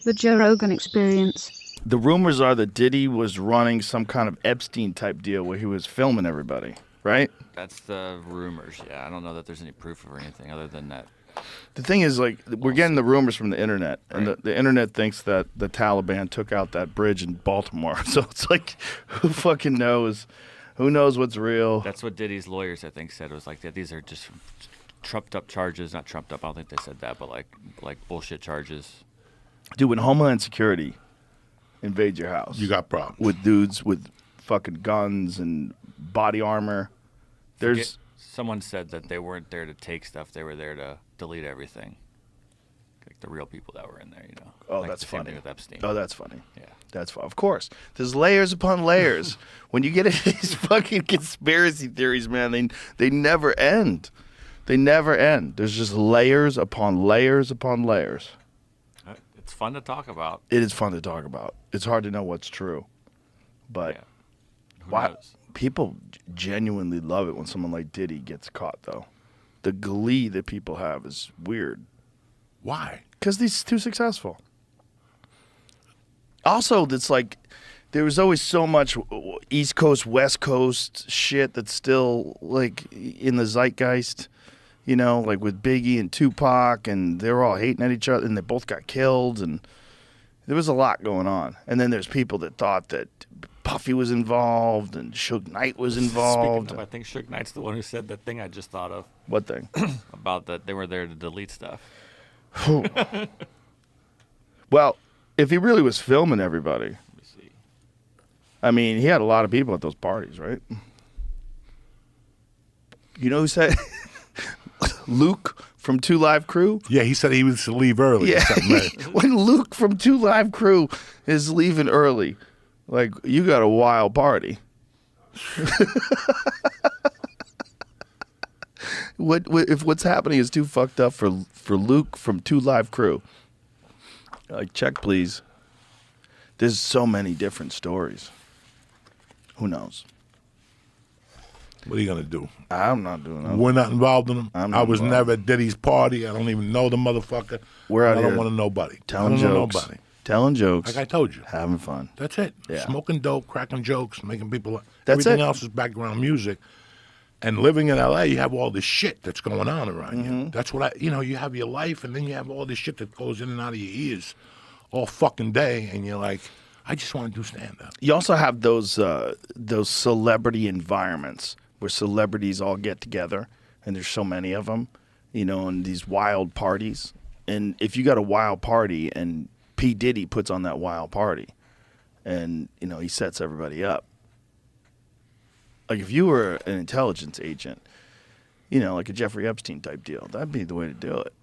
The Joe Rogan Experience. The rumors are that Diddy was running some kind of Epstein-type deal where he was filming everybody, right? That's the rumors, yeah. I don't know that there's any proof or anything other than that. The thing is, like, we're getting the rumors from the internet, and the internet thinks that the Taliban took out that bridge in Baltimore. So it's like, who fucking knows? Who knows what's real? That's what Diddy's lawyers, I think, said. It was like, that these are just trumped up charges. Not trumped up, I don't think they said that, but like bullshit charges. Dude, when Homeland Security invades your house, you got problems with dudes with fucking guns and body armor. Someone said that they weren't there to take stuff; they were there to delete everything. Like the real people that were in there, you know. Oh, like that's the same funny. thing with Epstein. Oh, that's funny. Yeah, that's of course. There's layers upon layers. When you get into these fucking conspiracy theories, man, they never end. They never end. There's just layers upon layers upon layers. It's fun to talk about. It is fun to talk about. It's hard to know what's true, but why people genuinely love it when someone like Diddy gets caught, though. The glee that people have is weird. Why? Because he's too successful. Also, it's like there was always so much East Coast, West Coast shit that's still like in the zeitgeist. You know, like with Biggie and Tupac, and they were all hating at each other, and they both got killed, and there was a lot going on. And then there's people that thought that Puffy was involved and Suge Knight was involved. Speaking of, I think Suge Knight's the one who said that thing I just thought of. What thing? About that they were there to delete stuff. Well, if he really was filming everybody, Let me see. I mean, he had a lot of people at those parties, right? You know who said... Luke from 2 Live Crew? Yeah, he said he was to leave early. Yeah, when Luke from 2 Live Crew is leaving early, like, you got a wild party. If what's happening is too fucked up for Luke from 2 Live Crew? Like, check, please. There's so many different stories. Who knows? What are you going to do? I'm not doing that. We're not involved in them. I was involved. never at Diddy's party. I don't even know the motherfucker. We're out I here don't want to know nobody. telling I don't know jokes. nobody. Telling jokes. Like I told you. Having fun. That's it. Yeah. Smoking dope, cracking jokes, making people... That's everything it. else is background music. And living in L.A., you have all this shit that's going on around you. That's what you have your life, and then you have all this shit that goes in and out of your ears all fucking day, and you're like, I just want to do stand-up. You also have those celebrity environments where celebrities all get together, and there's so many of them, you know, and these wild parties. And if you got a wild party and P.Diddy puts on that wild party and, you know, he sets everybody up. Like if you were an intelligence agent, you know, like a Jeffrey Epstein type deal, that'd be the way to do it.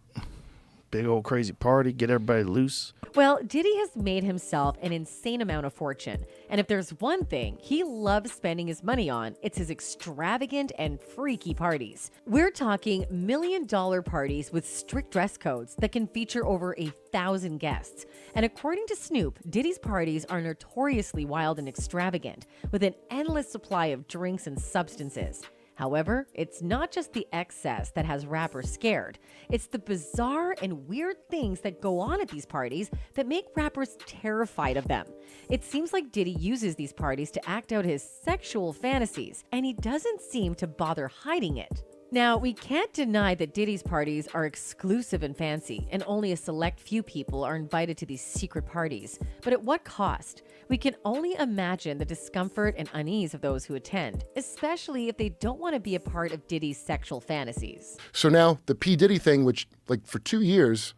Big old crazy party, get everybody loose. Well, Diddy has made himself an insane amount of fortune. And if there's one thing he loves spending his money on, it's his extravagant and freaky parties. We're talking $1 million parties with strict dress codes that can feature over 1,000 guests. And according to Snoop, Diddy's parties are notoriously wild and extravagant, with an endless supply of drinks and substances. However, it's not just the excess that has rappers scared. It's the bizarre and weird things that go on at these parties that make rappers terrified of them. It seems like Diddy uses these parties to act out his sexual fantasies, and he doesn't seem to bother hiding it. Now, we can't deny that Diddy's parties are exclusive and fancy, and only a select few people are invited to these secret parties. But at what cost? We can only imagine the discomfort and unease of those who attend, especially if they don't want to be a part of Diddy's sexual fantasies. So now, the P. Diddy thing, which, like, for 2 years,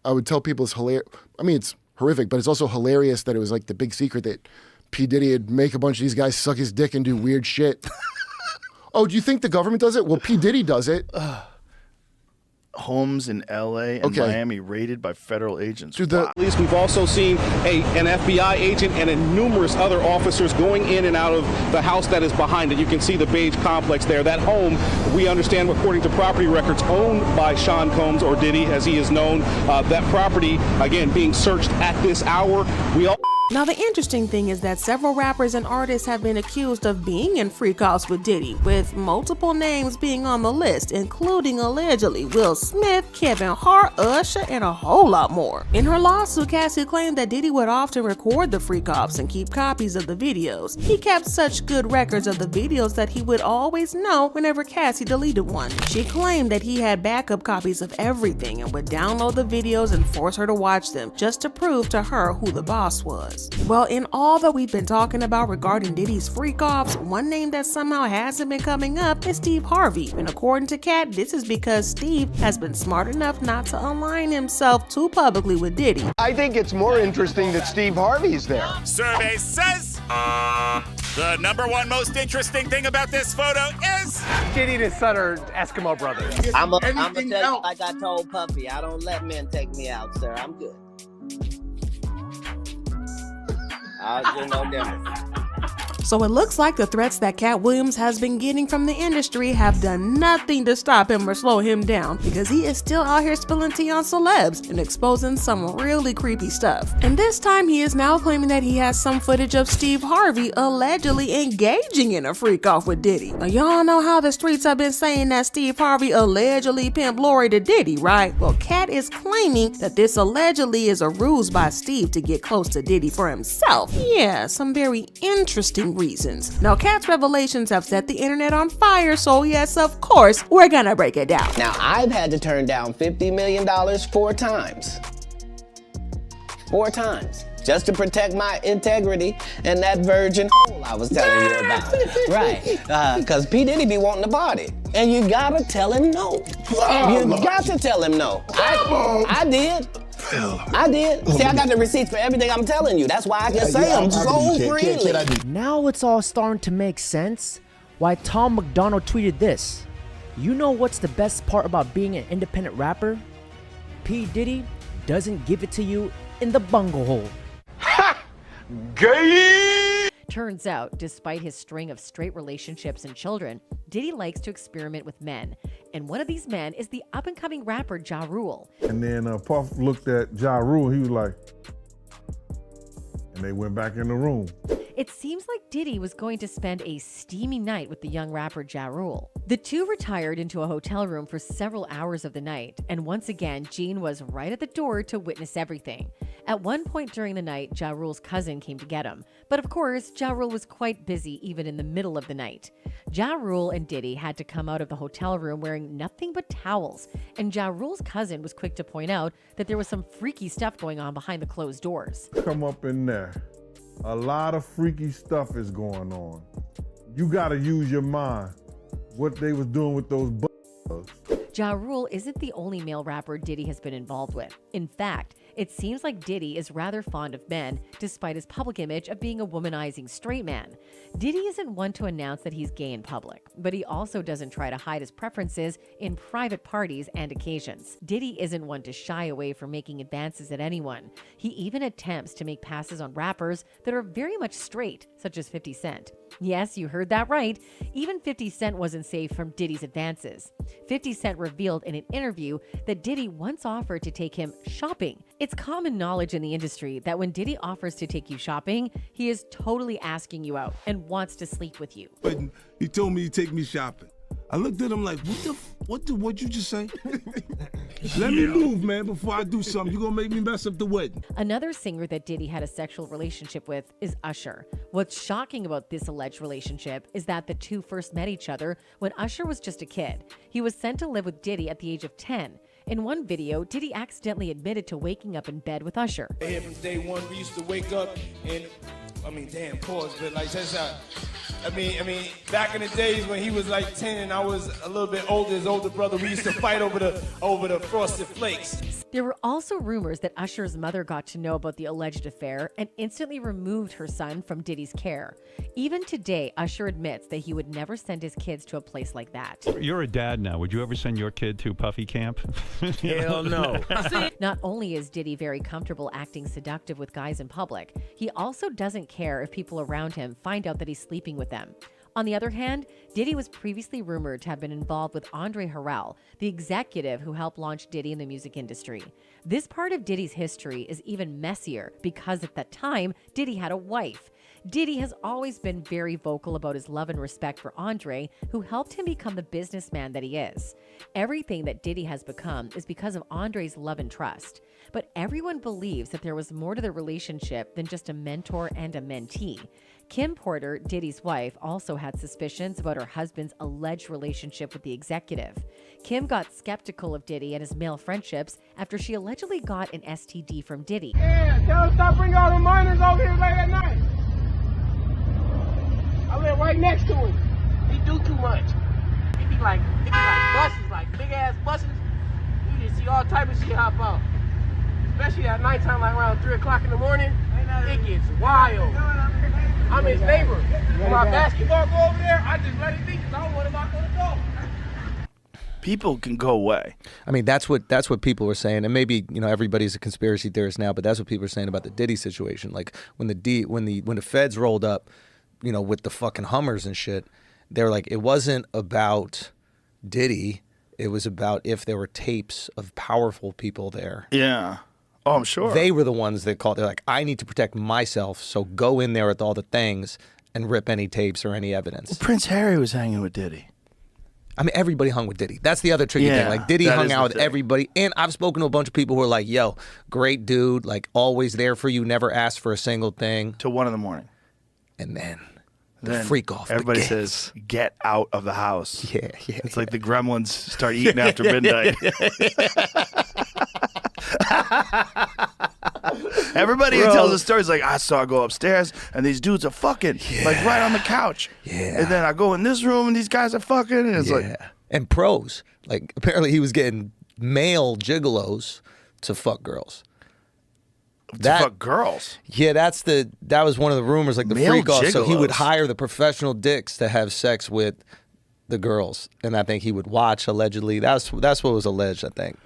I would tell people is hilarious. I mean, it's horrific, but it's also hilarious that it was, like, the big secret that P. Diddy would make a bunch of these guys suck his dick and do weird shit. Oh, do you think the government does it? Well, P. Diddy does it. Homes in L.A. and Miami raided by federal agents. Dude, Wow. We've also seen an FBI agent and numerous other officers going in and out of the house that is behind it. You can see the beige complex there. That home, we understand, according to property records, owned by Sean Combs, or Diddy, as he is known. That property, again, being searched at this hour. We all Now, the interesting thing is that several rappers and artists have been accused of being in freak-offs with Diddy, with multiple names being on the list, including allegedly Will Smith, Kevin Hart, Usher, and a whole lot more. In her lawsuit, Cassie claimed that Diddy would often record the freak-offs and keep copies of the videos. He kept such good records of the videos that he would always know whenever Cassie deleted one. She claimed that he had backup copies of everything and would download the videos and force her to watch them just to prove to her who the boss was. Well, in all that we've been talking about regarding Diddy's freak-offs, one name that somehow hasn't been coming up is Steve Harvey. And according to Kat, this is because Steve has been smart enough not to align himself too publicly with Diddy. I think it's more interesting that Steve Harvey's there. Survey says the number one most interesting thing about this photo is Diddy and his son are Eskimo brothers. I'm gonna tell you like I told Puffy, I don't let men take me out, sir. I'm good. I'll do no damage. So it looks like the threats that Cat Williams has been getting from the industry have done nothing to stop him or slow him down, because he is still out here spilling tea on celebs and exposing some really creepy stuff. And this time he is now claiming that he has some footage of Steve Harvey allegedly engaging in a freak-off with Diddy. Now, y'all know how the streets have been saying that Steve Harvey allegedly pimped Lori to Diddy, right? Well, Cat is claiming that this allegedly is a ruse by Steve to get close to Diddy for himself. Yeah, some very interesting reasons. Now, Cat's revelations have set the internet on fire, so yes, of course, we're gonna break it down. Now, I've had to turn down $50 million 4 times. 4 times. Just to protect my integrity and that virgin hole I was telling you about. Right. Because P.Diddy be wanting to party. And you gotta tell him no. You got to tell him no. I did. I did. See, I got the receipts for everything I'm telling you. That's why I can say them so freely. Now it's all starting to make sense why Tom McDonald tweeted this. You know what's the best part about being an independent rapper? P. Diddy doesn't give it to you in the bungle hole. Ha! Gay! Turns out, despite his string of straight relationships and children, Diddy likes to experiment with men. And one of these men is the up-and-coming rapper Ja Rule. And then Puff looked at Ja Rule, he was like, and they went back in the room. It seems like Diddy was going to spend a steamy night with the young rapper Ja Rule. The two retired into a hotel room for several hours of the night, and once again, Gene was right at the door to witness everything. At one point during the night, Ja Rule's cousin came to get him. But of course, Ja Rule was quite busy even in the middle of the night. Ja Rule and Diddy had to come out of the hotel room wearing nothing but towels, and Ja Rule's cousin was quick to point out that there was some freaky stuff going on behind the closed doors. Come up in there. A lot of freaky stuff is going on. You gotta use your mind. What they was doing with those bugs. Ja Rule isn't the only male rapper Diddy has been involved with. In fact, it seems like Diddy is rather fond of men, despite his public image of being a womanizing straight man. Diddy isn't one to announce that he's gay in public, but he also doesn't try to hide his preferences in private parties and occasions. Diddy isn't one to shy away from making advances at anyone. He even attempts to make passes on rappers that are very much straight, such as 50 Cent. Yes, you heard that right. Even 50 Cent wasn't safe from Diddy's advances. 50 Cent revealed in an interview that Diddy once offered to take him shopping. It's common knowledge in the industry that when Diddy offers to take you shopping, he is totally asking you out and wants to sleep with you. He told me to take me shopping. I looked at him like, what'd you just say? Let me move, man, before I do something. You're gonna make me mess up the wedding. Another singer that Diddy had a sexual relationship with is Usher. What's shocking about this alleged relationship is that the two first met each other when Usher was just a kid. He was sent to live with Diddy at the age of 10. In one video, Diddy accidentally admitted to waking up in bed with Usher. Here from day one, we used to wake up and, pause, but like that's how. Back in the days when he was like 10 and I was a little bit older, his older brother, we used to fight over the Frosted Flakes. There were also rumors that Usher's mother got to know about the alleged affair and instantly removed her son from Diddy's care. Even today, Usher admits that he would never send his kids to a place like that. You're a dad now. Would you ever send your kid to Puffy camp? Hell no. Not only is Diddy very comfortable acting seductive with guys in public, he also doesn't care if people around him find out that he's sleeping with them. On the other hand, Diddy was previously rumored to have been involved with Andre Harrell, the executive who helped launch Diddy in the music industry. This part of Diddy's history is even messier because at that time, Diddy had a wife. Diddy has always been very vocal about his love and respect for Andre, who helped him become the businessman that he is. Everything that Diddy has become is because of Andre's love and trust. But everyone believes that there was more to the relationship than just a mentor and a mentee. Kim Porter, Diddy's wife, also had suspicions about her husband's alleged relationship with the executive. Kim got skeptical of Diddy and his male friendships after she allegedly got an STD from Diddy. Yeah, tell him stop bringing all the minors over here late at night. I live right next to him. He do too much. It be like buses, like big ass buses. You just see all type of shit hop out. Especially at nighttime, like around 3 o'clock in the morning. It gets wild. I'm his neighbor. When my basketball go over there, I just let it be because I don't want to knock on the door. People can go away. I mean, that's what people were saying, and maybe everybody's a conspiracy theorist now, but that's what people are saying about the Diddy situation. Like when the feds rolled up, with the fucking Hummers and shit, they're like, it wasn't about Diddy, it was about if there were tapes of powerful people there. Yeah. Oh, I'm sure. They were the ones that called. They're like, I need to protect myself, so go in there with all the things and rip any tapes or any evidence. Well, Prince Harry was hanging with Diddy. I mean, everybody hung with Diddy. That's the other tricky thing. Like, Diddy hung out with everybody. And I've spoken to a bunch of people who are like, yo, great dude, like, always there for you, never asked for a single thing. Till 1 a.m. And then freak off. Everybody says, get out of the house. Yeah. It's like the gremlins start eating after midnight. Everybody who tells the stories like, I saw I go upstairs and these dudes are fucking like right on the couch. Yeah. And then I go in this room and these guys are fucking. And it's like, and pros. Like, apparently he was getting male gigolos to fuck girls. Fuck girls. Yeah, that was one of the rumors, like the Male freak off. So he would gigolos. hire the professional dicks to have sex with the girls, and I think he would watch allegedly. That's what was alleged, I think.